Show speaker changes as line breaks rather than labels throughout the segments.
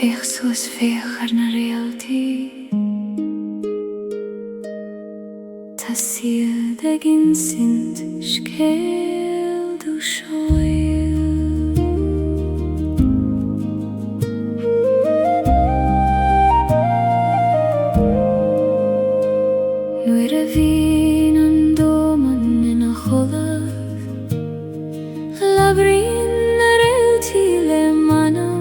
féach soas féach ar na réaltaí. Tá siad ag insint scéal do seoil. Nuair a bhíonn an dóman ina choladh, labhraíonn na réaltaí le manam.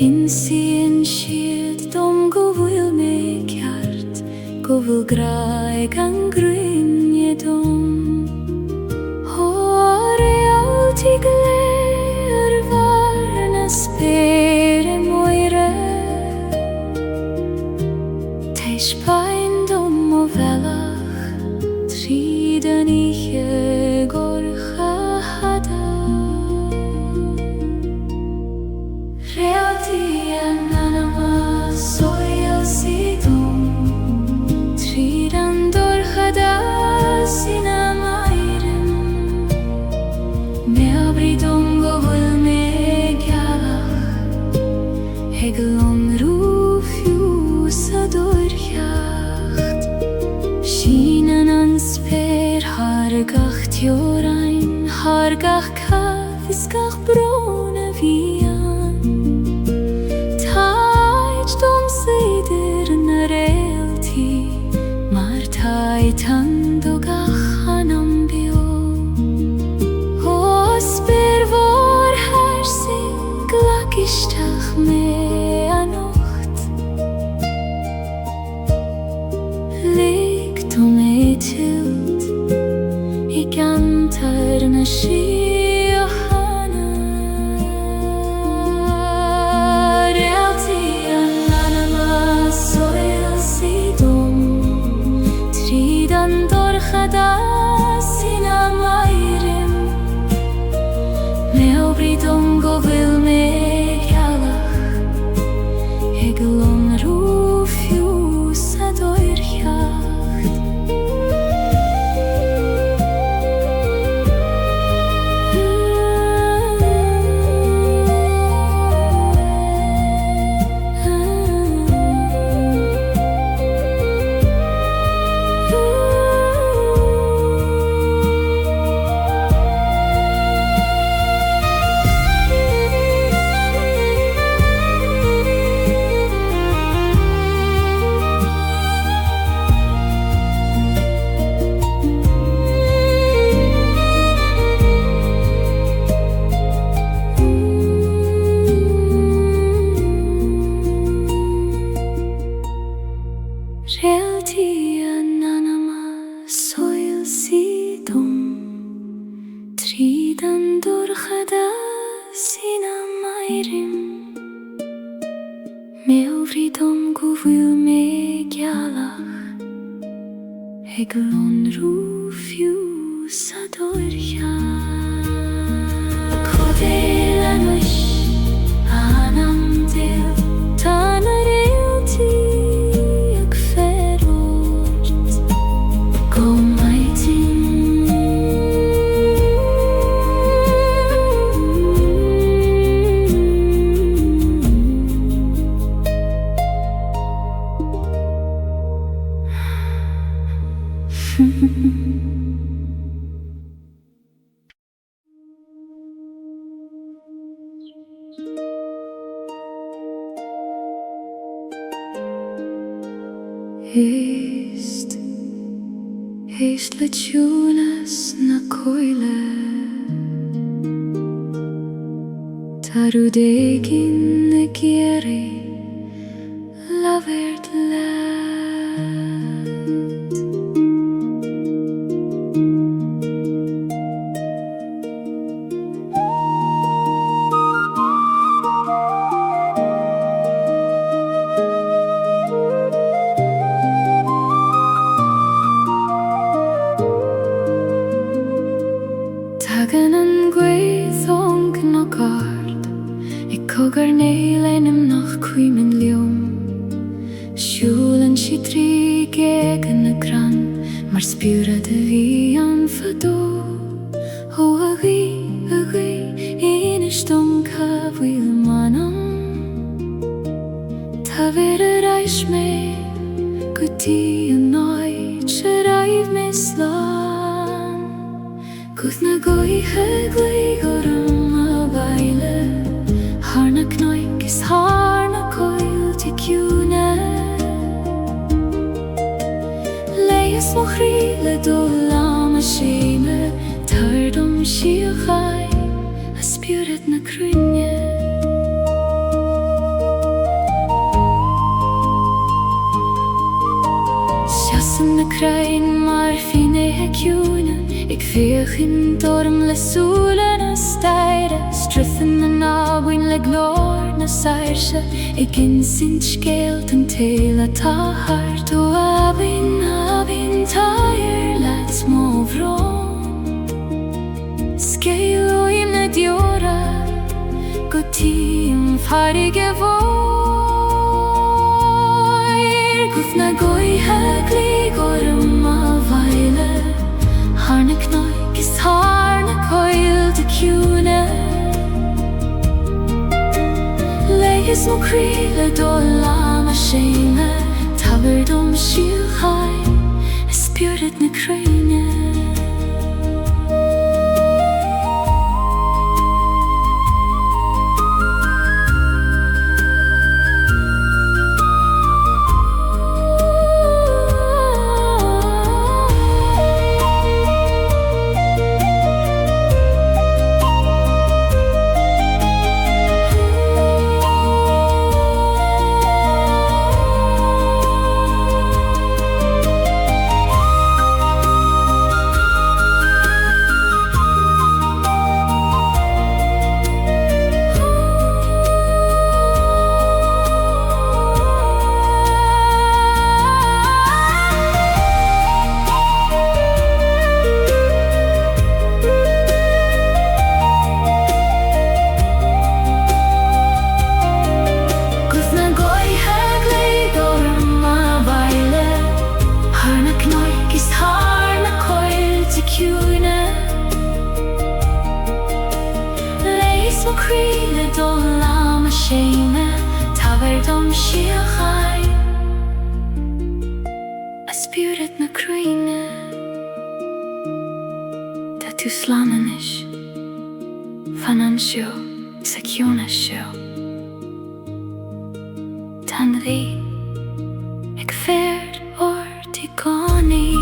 Insaíonn siad dom go bhfuil mé ceart, go bhfuil graig an gruinne dom. Ó réaltaí go léir ar bhar na spéire moire, teis bain dom ó bhealach, tríd an ihe gorcha hada. Réaltaí an anama soil si dom, tríd an dorchada sin am airim. Me abrí dom go bhfuil mé gealach, hegel an rúfiú sa dorcheacht. Sínan an spéir hargach teorain, hargach caf is gach brona bhían. Táid dom séidir na réaltaí, mar táid an do gach an ambio. Ó spéir mhór harsig glacisteach mé anocht. Lig dom é tilt I gantar na síochanna. Réaltaí an anama soil si dom, tríd an dorchada sin am airim. Me abrí dom go bhfuil mé gealach, hegel an rúfiú sa dorcheacht. Réaltaí an anama soil si dom, tríd an dorchada sin am airim. Me abrí dom go bhfuil mé gealach, hegel an rúfiú sa dorcheacht. Chodéil anois an amdéil, tá na réaltaí ag feróirt go maitin. Éist le tiúnas na coile, tarú dégin na géirí labhairt land. Tagan an gwaithong na gard, I cogar néil enim nach cuimin liom. Siúl mislan Guth na Gaeilge glíogarum a bhaile Harna knoik is harna Gaeilge ciúna Leis mo chríle dul am a séime Tardum siachai a spirit na crúne Siasan na crain mar fine he ciúna Ik féach in dorm le súla na staire Strithan na nábuin le glór na sairse Ik insint scéalt an téla tá hart O abin tair lads mó bhrón Scéal o im na diora Go tím farige vor Guth na Gaeilge glíogarum a bhaile Harna knoik is harna Gaeilge ciúna Leis mo chríle dul am a séime Tabhairdum siachai a spirit na crúne Críle dul am a séime Tabhairdum siachai a spirit na crúne Tá tú slánan is fan an seo sa ciúna seo Tan rí ag féard ortí gánaí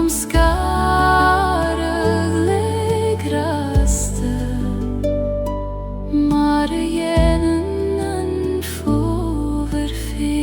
skarag le graste maar jenen en foverfeen.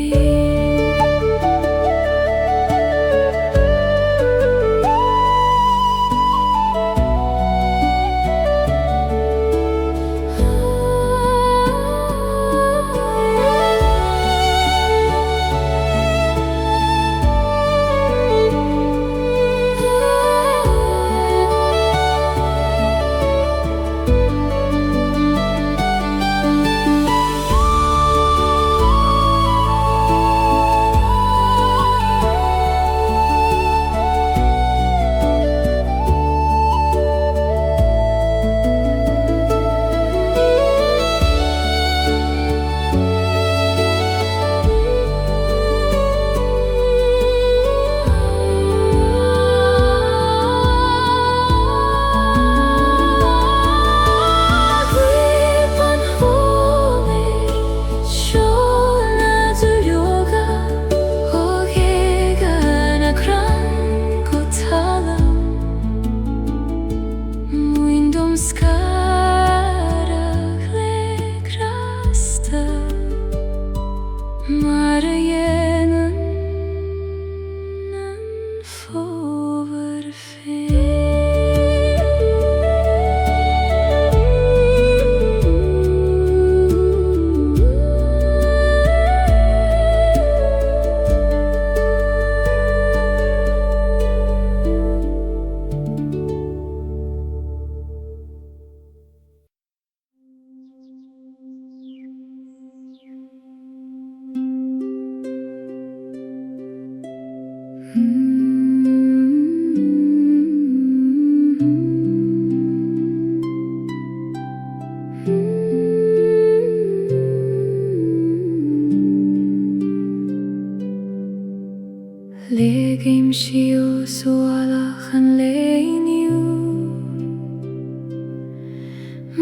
Legim shio sualach an leiniu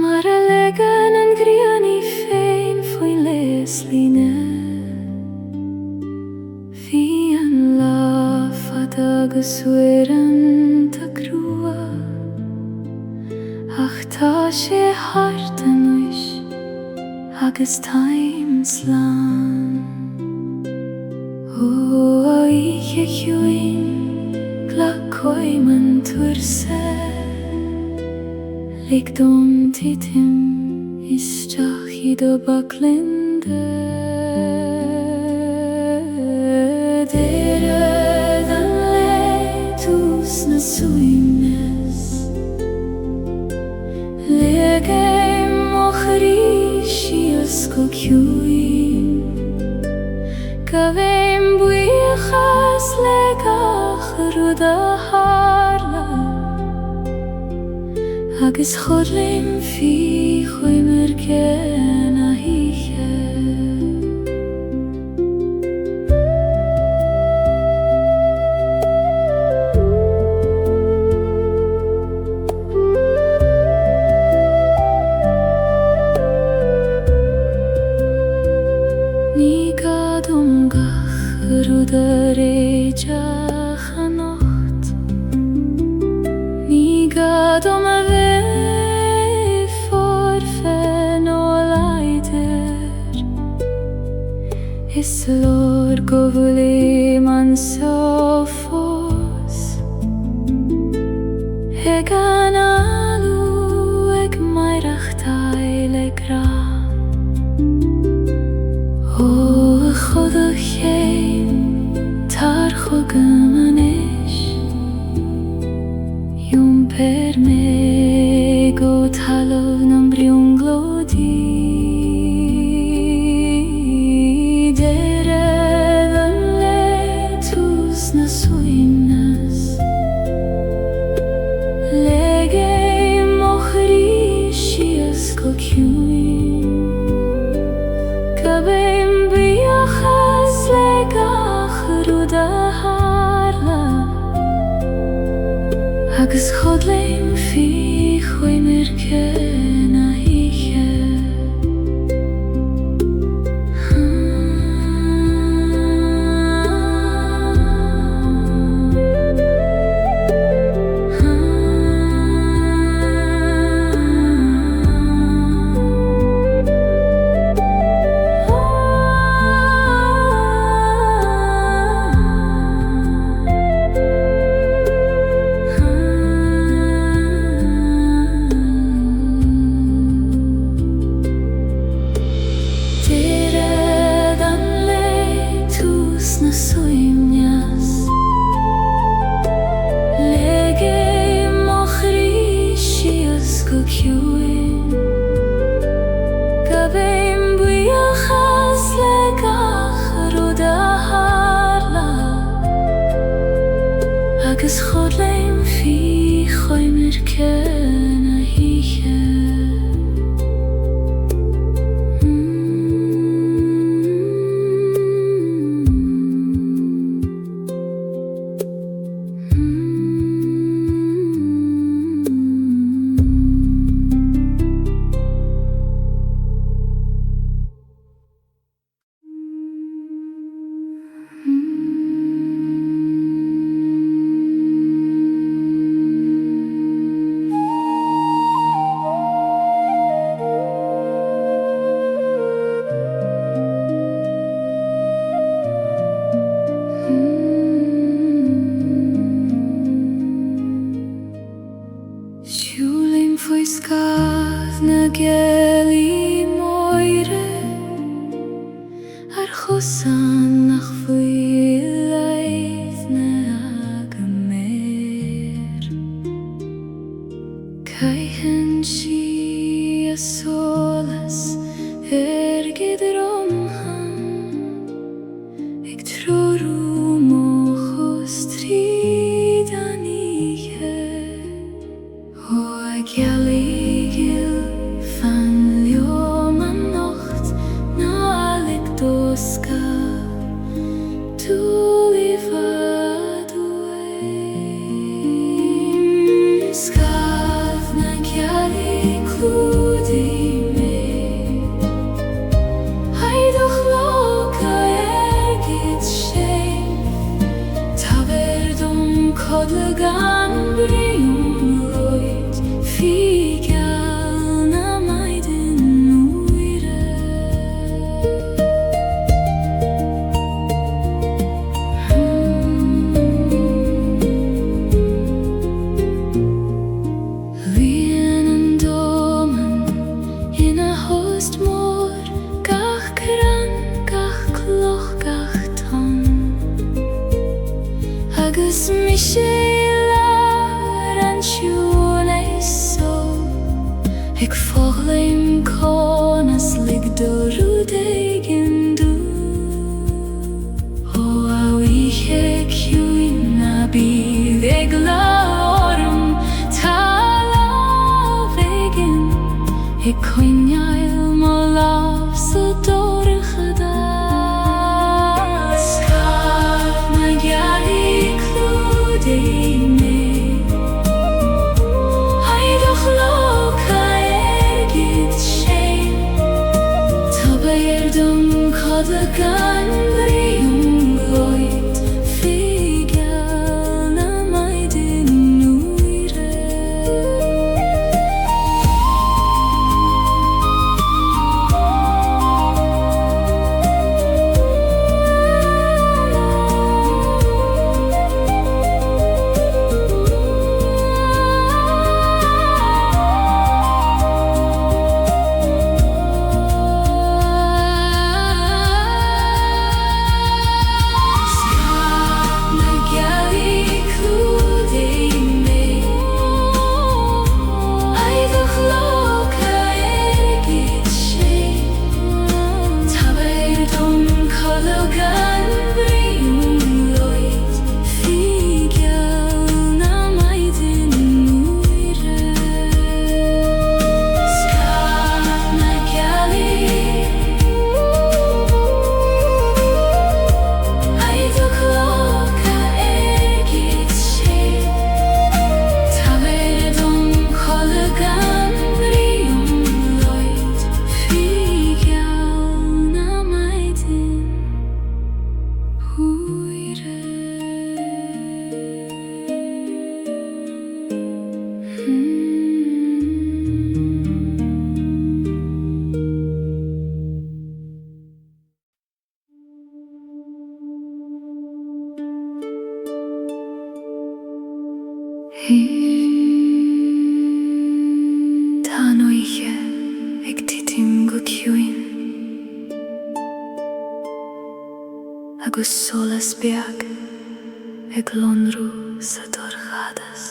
Mar a legan an griani fein foin lesline Fi an lafad agus wiran ta grua Ach ta sé hart an uish agus time's lan O ich juin glacoiman turse Ligdom titim istach ido baklinde Deredan letus na suimnes Legeim ochrishias kokjuim Kaveim buichas legach ruda harla Agus chodlim fi choimer gen a hiche Ruda rejach a nacht Ni gadom a ve forfen o leider Is lor govuli man so fos Egan alu eg mairach taile gra O chodach Tar chogamanesh Yum per me go talov nam briunglodi Deredan letus na suimnas Legeim ochrishias kokjuim Kabeim biachas legach ruda harla Agus chodlim fi choimer ken a hiche fodleim fi choimer ken a hiche. Siúlim foi scaf na Gaeilge moire ar chosan nach foi leith na agamer. Caihen si a solas gidrom han ag trorú mochos tríd anige. O Gaeilge fan liom an nacht na alig doska tulivad uaim. Scaf na Gaeilge clúdi me Heidoch loca gid sé tá verdum codlagan briún Figal na maidin uire. Líon an domen in a host mór gach cran, gach cloch, gach tan agus mi sé an ag fóglaim conas lig dorúd éigin dú. O a wiche ciúin na bíd ag orm tá láv éigin ag coinneil má láv sa dorcha da. Scaf na Gaeilge clúdi me Heidoch loca gid sé tá verdum codlagan briún loit figal na maidin uire. Tá nóiche ag titim go ciúin agus solas beag ag lonrú sa dorchadas.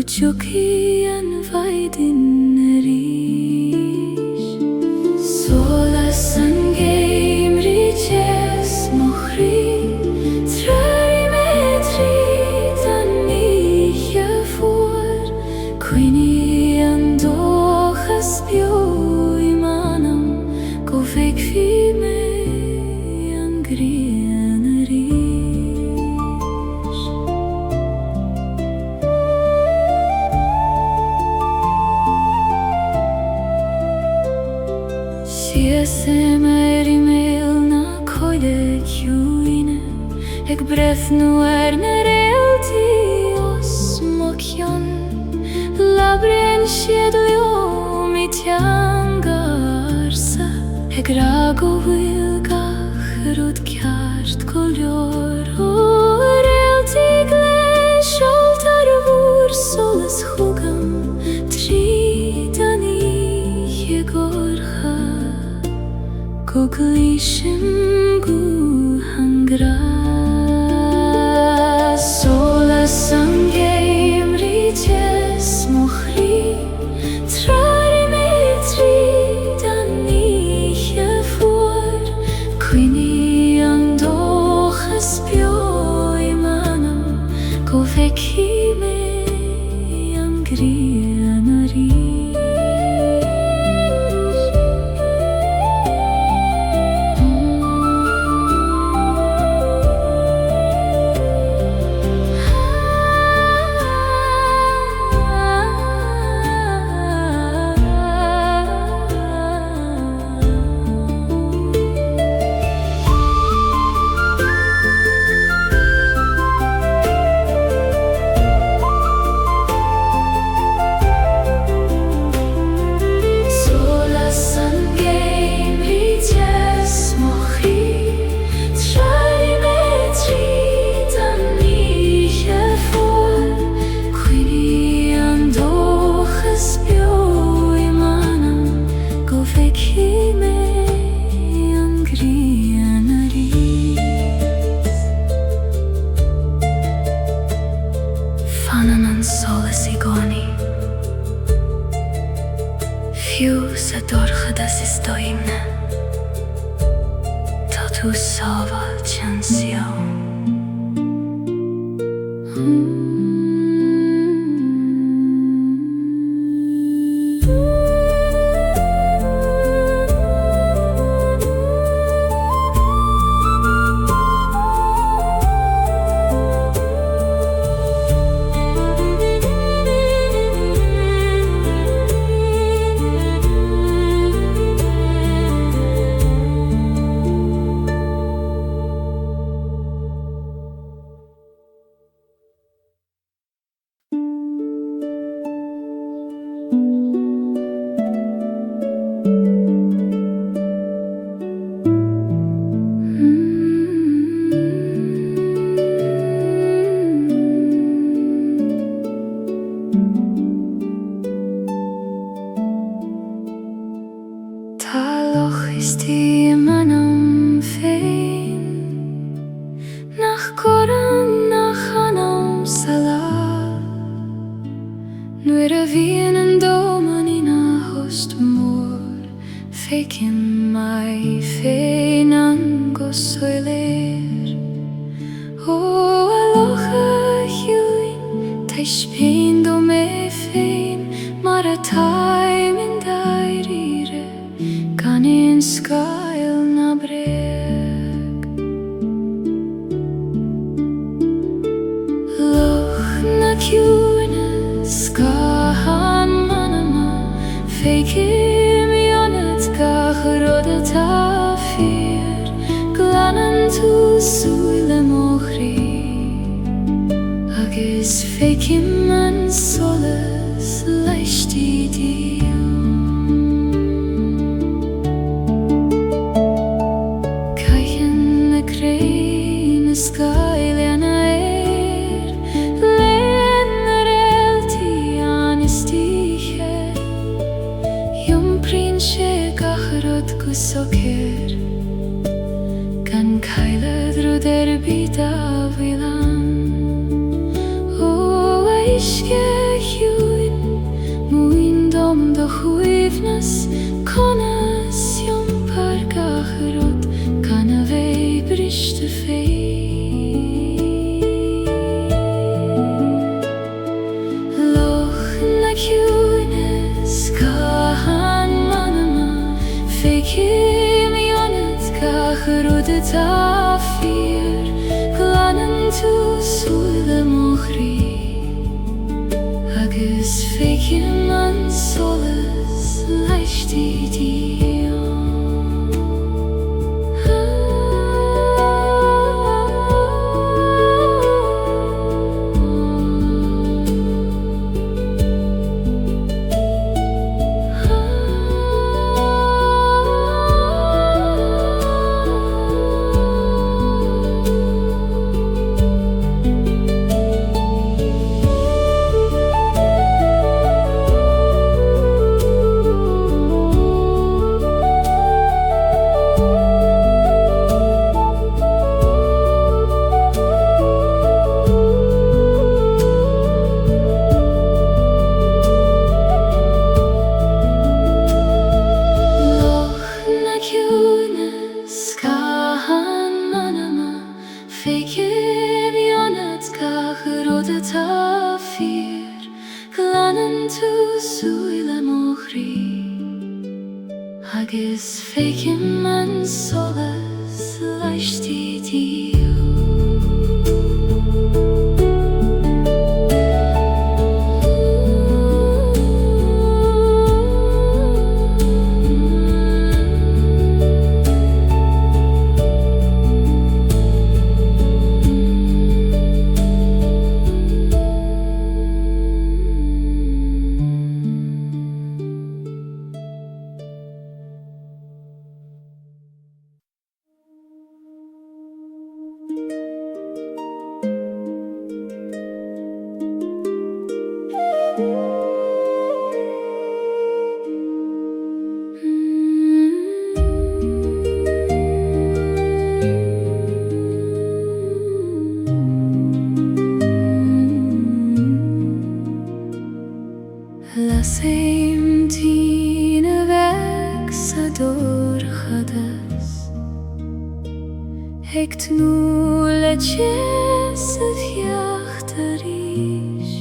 Chuki and Vaidin Rish Solas and game riches Mohri Trarimetri Taniya for Queenie and Dochas Bio Imanam Go fake fime and green Rish Semeri mel na koide kjuine Ek bref nu realti os mokjon Labren sjedljo mi tjangarsa Ek rago vilgach rud kjart koljor O realti glesh altar vur soles hugam Tridani jegorcha Koglishim gu hangra Sola sangem riches mohri Trarimetri daniche for Queenie andochas bio imanam Go vekime angrianari Fiúsa dorchadas is doimne Tá tú sábal chansio Ist die Manam fein Nach Koran, nach Anam Salah Nur a vienen domen in a host mor Faken mai fein an gosoiler O aloha hjuin Taish pein do me fein Mar a time in dairire in skail na breg Loch na kjune skahan manama Fekim jonet gach rodet afir Glanan tu suile mochri Agis fekim an soles leichti di Soker kan Gaeilge dro bita vilan O Irish Gaelic gerode tafir glannen tu suile mohri agus fekin man solas leisti dio agus fekin man solas leisti dio Lasim tine växa dorchades Hekt nu leches fiachtarish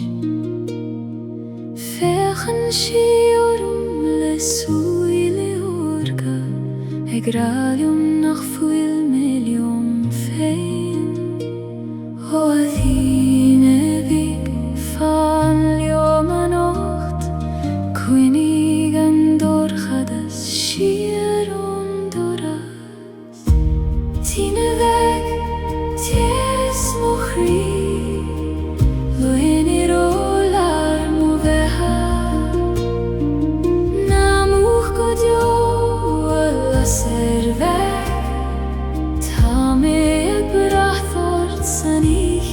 Fechen shiorum le suile orga Egralium nach fuil million fein O adine vig fan liomanocht Quinigan dorchadas shiron doras Tine veg ties mochri Loeni rolar moveha Namuch godio alla serveg Tame brathort saniche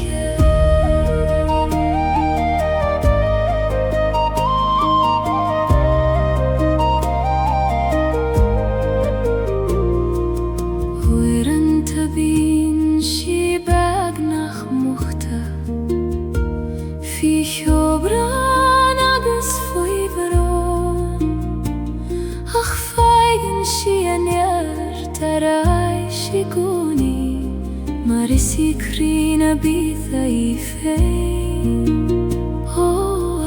Marisi krina bitha I fein O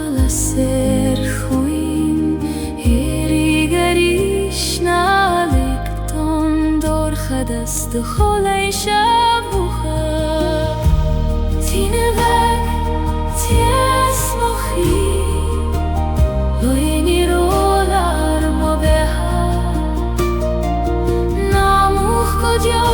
ala ser chuin Irigarish nalik ton dorchadas de cholei shavucha Tine veg ties mochi Loini rolar mobeha Namuch godio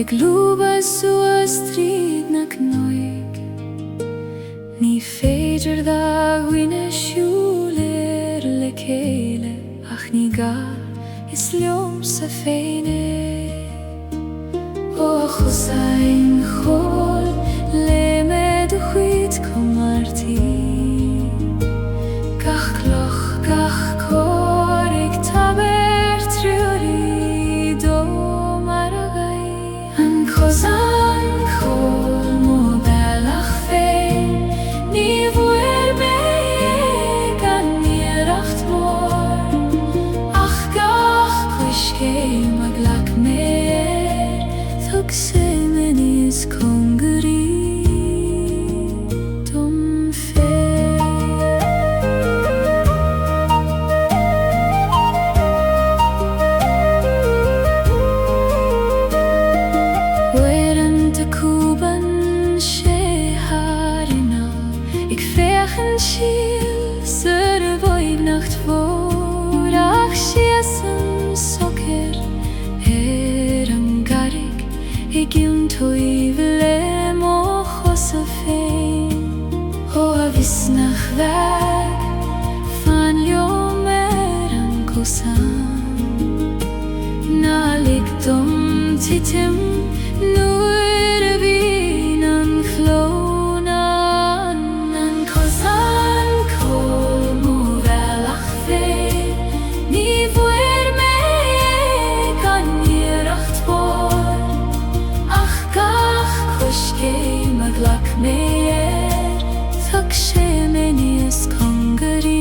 Ik lobe soos tríd na knoig Ní féidir dá ghuine siúlir le céile Ach ní gá is leom sa féine O chusain chol le me de chuid comartí Gach cloch gach cor ag taber triúri do mar a gai An chusain chol mo bellach féin Ní bhuair me ag an níracht mór Ach gach cuiscé mag lach mér Thug sé menis congarí Dom fér Weirend de cúban sé harina Ik fechen síl Sur bhaid nacht fór Ach siasam socer an garig Ik iwn toiv le mo chos a féin O a visnach weg Fan liom an cosan Na lig dom titim Nuair a bhín an chlónan An cosan col mo bellach féin Ní bhuair me ag an níracht mór Ach gach cuiscé mag lach mér Thug sé me níos congarí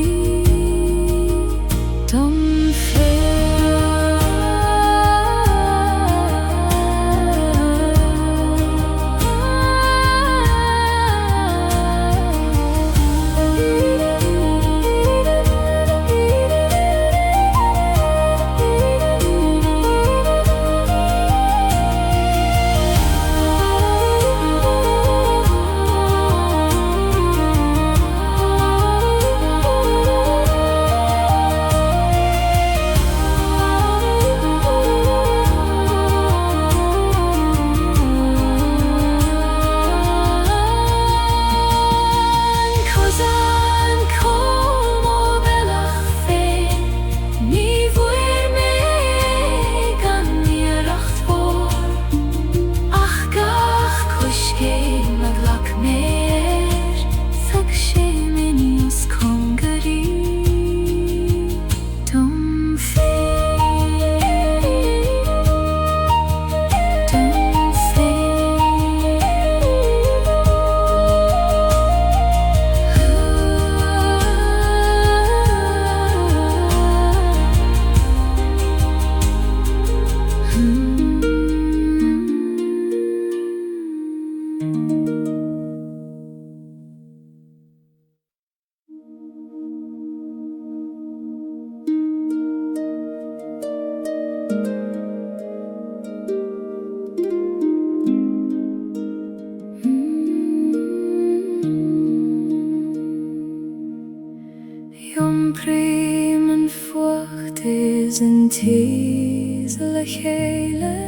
Dom Prim and fucht is in teas le chéile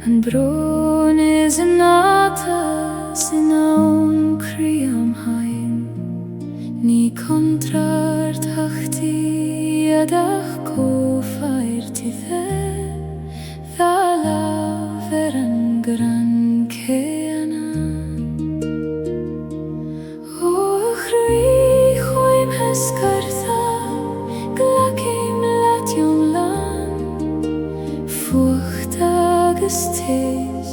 An bron is in atas in aun criam hain Ní contrar tachti adach co fairti the Thala ver an gran céana O chrui chuim hescartha Glacim latiom lan Fucht agus tes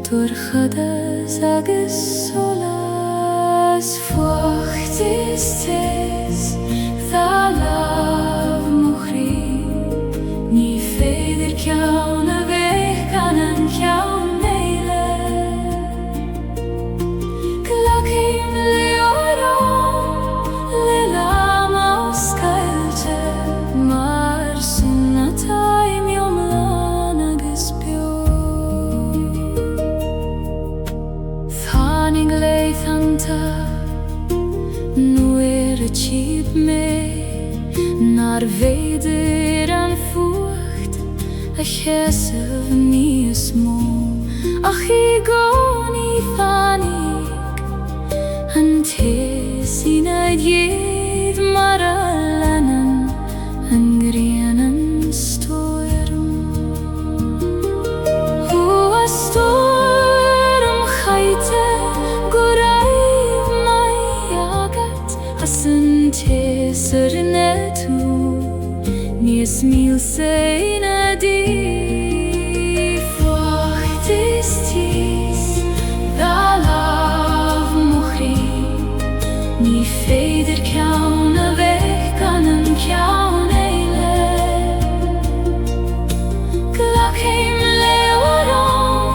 Torchadas agus solas Fucht is tes Thalav muchri Ní féidir ceann a bheith gan an ceann néile Glacim leoron le lam os Gaeilge Mar sinna taim iomlan agus bio Tháinig leithanta nuair a tíb me Nar féidir an fucht a chesamh níos mó ach I goni fanig an tes I nad jed mar alanan an grianan storm hu a storm chaite gurai mai agat asan tes tu Nies mil seina di Fwachtis tis Da lav muchri Ni feider cawn a vech gan an cawn eile Glach heim lewaron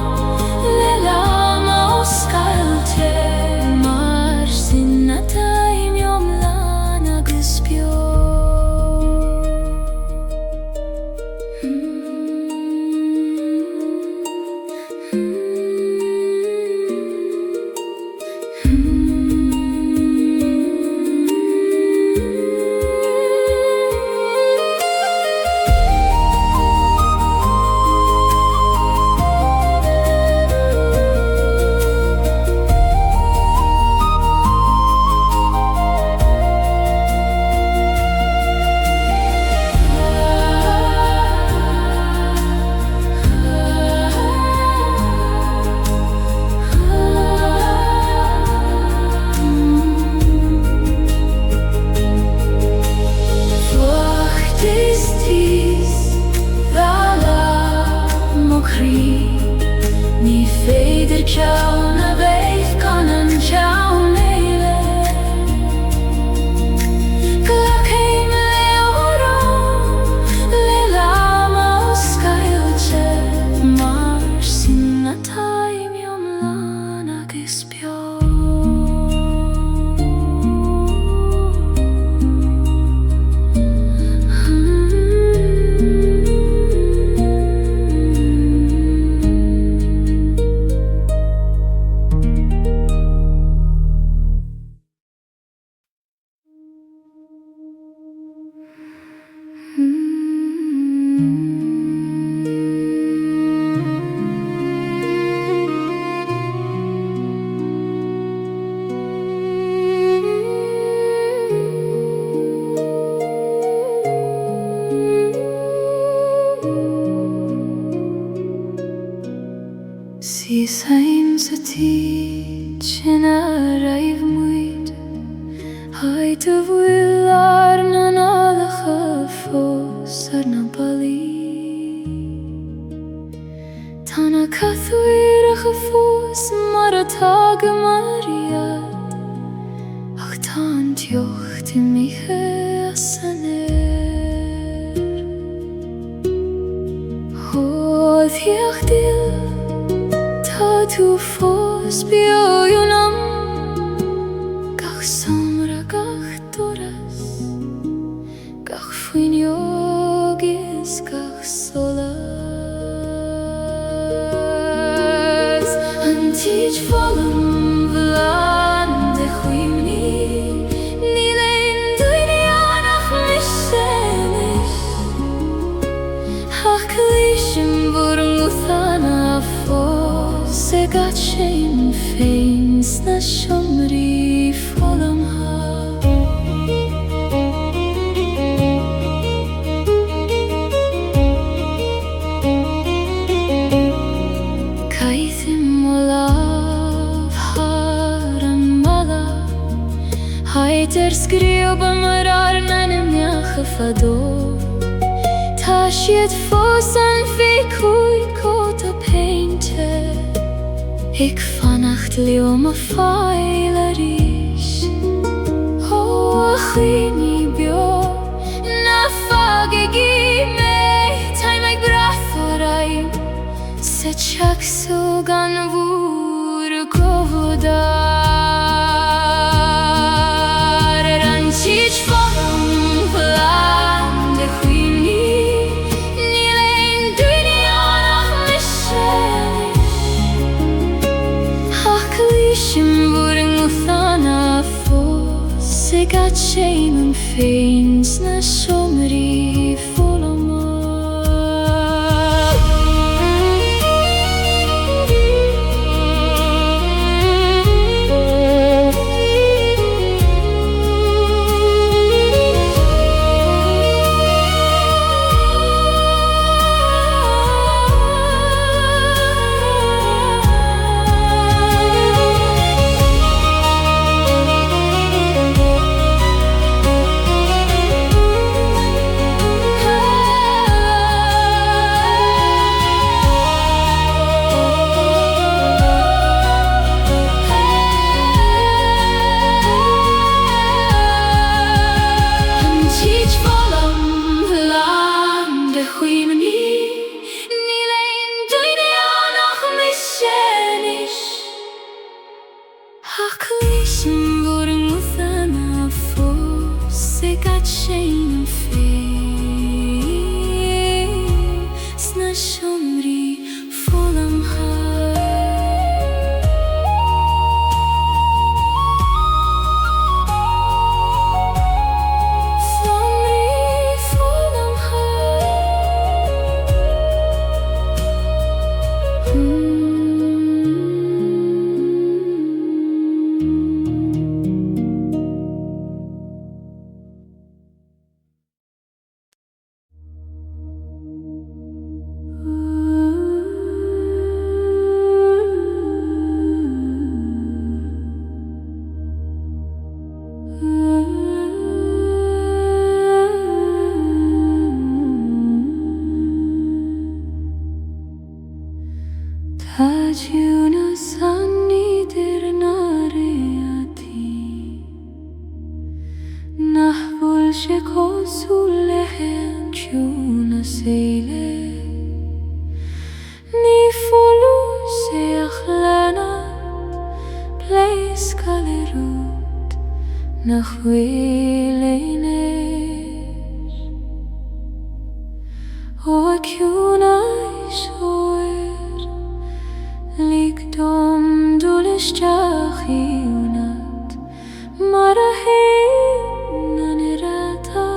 Le lama o skalte Mar sinna taim yom lana guspio Ni feider cawn a veith gan an cawn eile Glach heim lewaron Le lama o skailche Mar sinna taim yom lana gispio Sis heim sa tid China raif muid Haid a bhfuil arna nálacha fós ar na bali Tána cathúireach a fós mar atá go mariad Ach tá an teocht I mithe as an Hód hiach dil Tá tú fós bio yunam Gach samra gach doras Gach fuin yogis gach solas An tij folum vlan de chwimni Ni lein duini anach mishenis Ach klishim vorm uthana fós Se gat shein feins na shomri folum ha Kaithim olav haram mala Haiter skrioba marar nanim yacha fado Ta shiet fós an fekuit kota painte Ik vannacht leo ma failarish Ho achini bio Na fagigi me Time ik bratharaim Se chak sugan vur govodar Ranchich forum plan de chwimni Ni lein duini anach mishenis Lishim vuring uthana fós Se gat shein an feins na shomri folama Haklısın borun uthana fos se gatshane fe sna shumri folam Tajuna sanni dirnareati Nahbul sheko sulehen chuna seile Ni folu se akhlanat Place kalerut Nahweleiner O akuna ishoer Likdom dulishchachiyunat Marahin anirata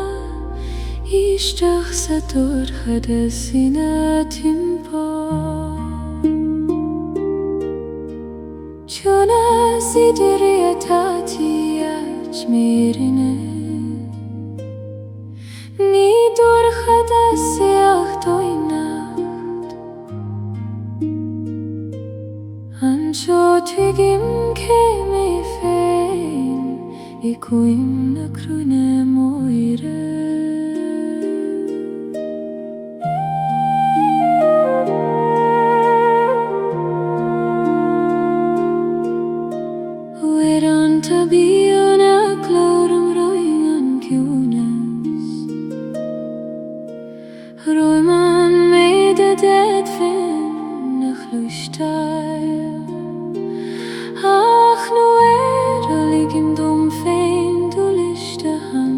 Ishtach satur hadasinatim pa Chuna sidriyatati ajmirine Nidur hadasiach toinat Ancho tigim keme fein Ikuim na krune moire Weran tabiana klorum royan kunas Roiman mede dead fin nachlustai Ach nu ligim dom fein du lichtahan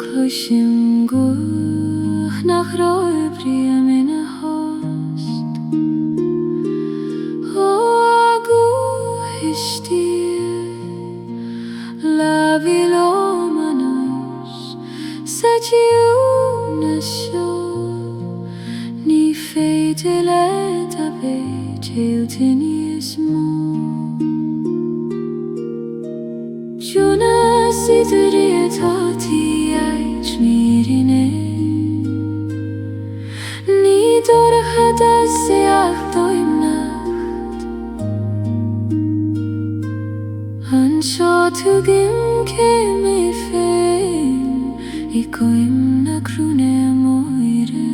Kloshim guch nach roi bria mine host O agu ishtir la vilomanos Sachiuna sho Ni feitelet abe Tiltinismo Juna sidriyatati ajmirine Nidor hadasiach toimnacht Ansho tugim keme fein Ikoim na krune moire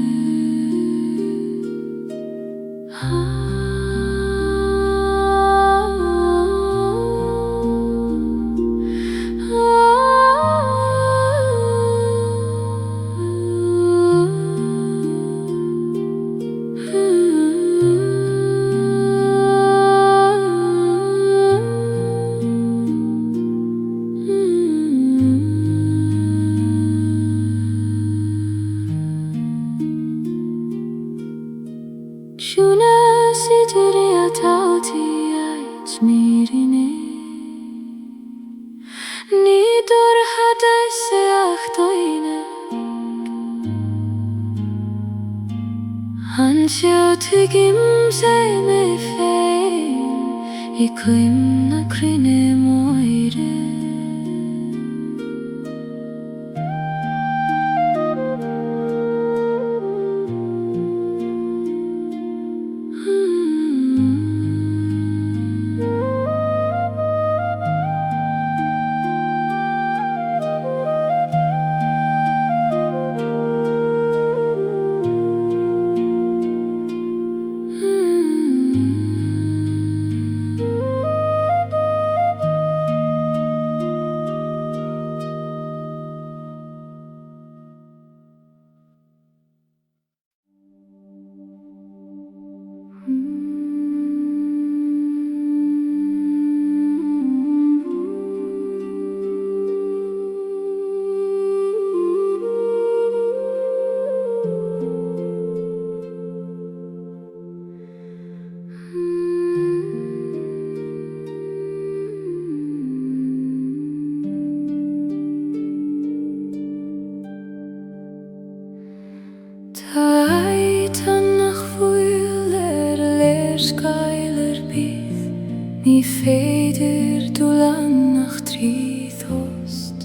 Shuna sidriyatati ajmirine Nidur hadasiach toinek Ansho tigim me fein Ikuim na krine moire Beidir dúlan nach tríðost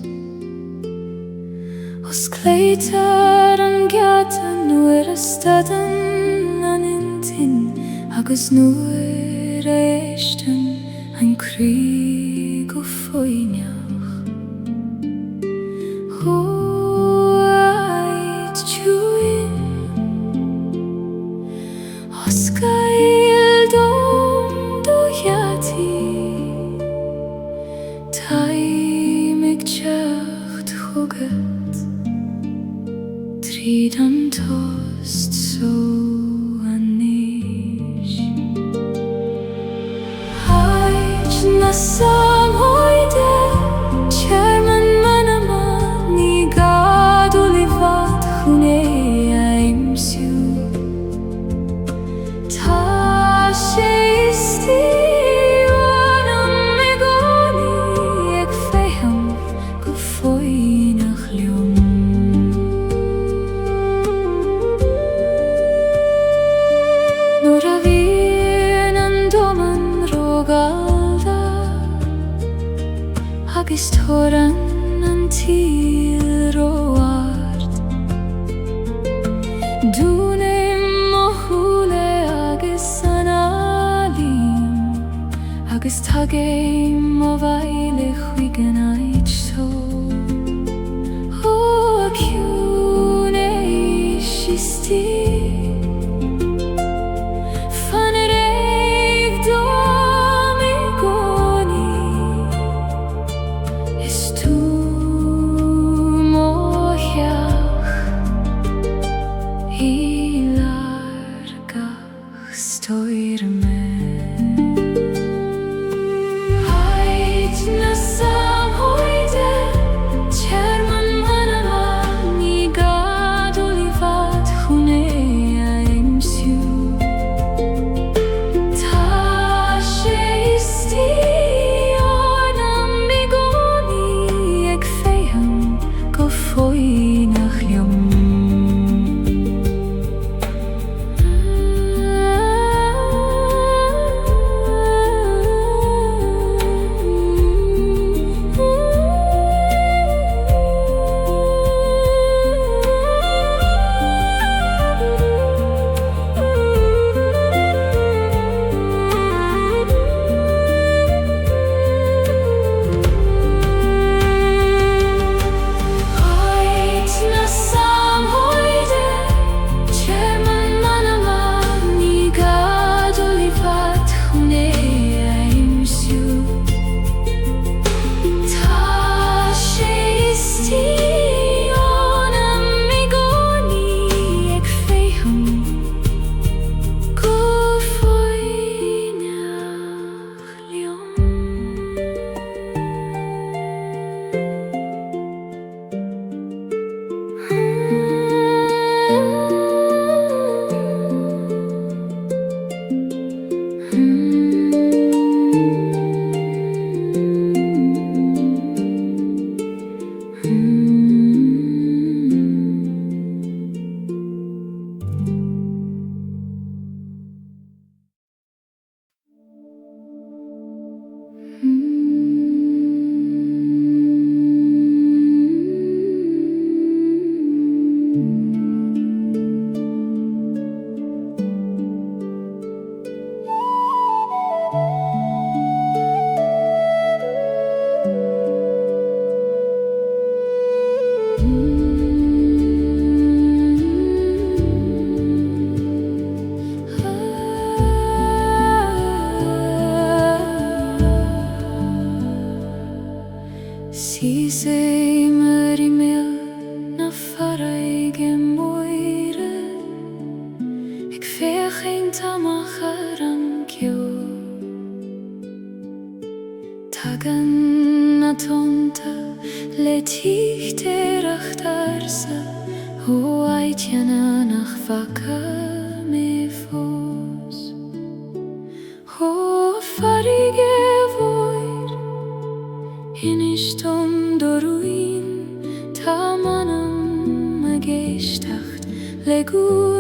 Os cleitar an gatan nuair a stadan an intin agus nuair a eistan an crí go foiineach Huaid tjúin Os gael dom do yati Taimig teacht chugat Tríd an tost so anis Haid na samhoide Chairman manama Ni gadu livat chune aimsiu Ta sheisti Wanam megoni Eg feham go foinach liom Nor a vien an doman rogalda Agus toran an til roard Dúnim mo húle agus an alim Agus tagéim mo bhaile chuigan aid so Ó ciún éisisti Fan réig dom I gcónaí Is tú mo cheach I largach stoir me Haid na samhoide Chairman manama Ni gadu livat chune aimsiu Ta sheisti Ornam migoni Eg feham go foinach liom Haid na samhoide Chairman manama Ni gadu livat chune aimsiu Ta sheisti Ornam migoni Eg feham go foinach liom Si sei marimil na faraige moire Ik veeg geen tamachar an kio Tagan na tonta le tichter achtarsa Ho aitjana nach vaka me fos Ho farige voir In istond ruin Ta manam a geistacht le gur